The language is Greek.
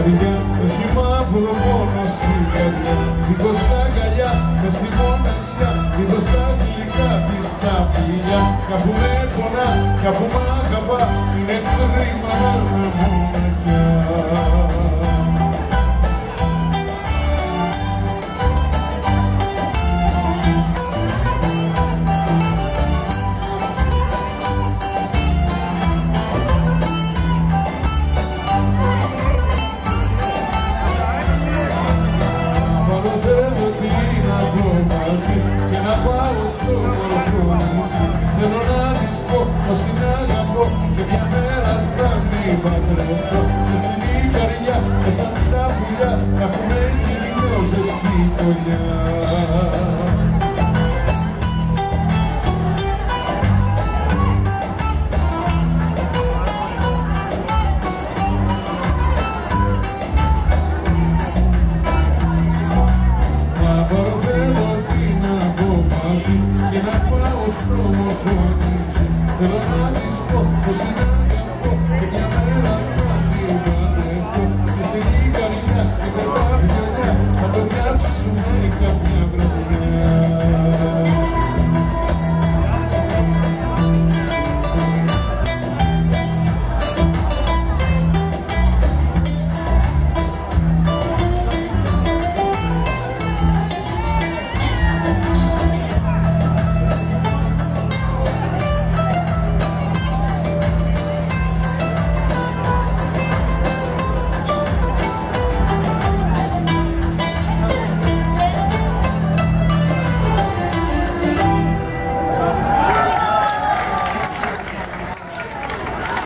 καρδιά, έχει μαύρο πόνο στην καρδιά. Δίχως αγκαλιά, μες στη μοναξιά, δίχως τα γλυκά της τα φιλιά. Κι αφού με πονά, κι αφού μ' αγαπά, είναι κρίμα να με μοναχιά. Και να πάω στο μορφώνηση, θέλω να της πω πως την αγαπώ και μια μέρα θα μην παντρευτώ. Και στην καρδιά, και σαν τα πουλιά, θα έχουμε κοινό ζεστή φωλιά.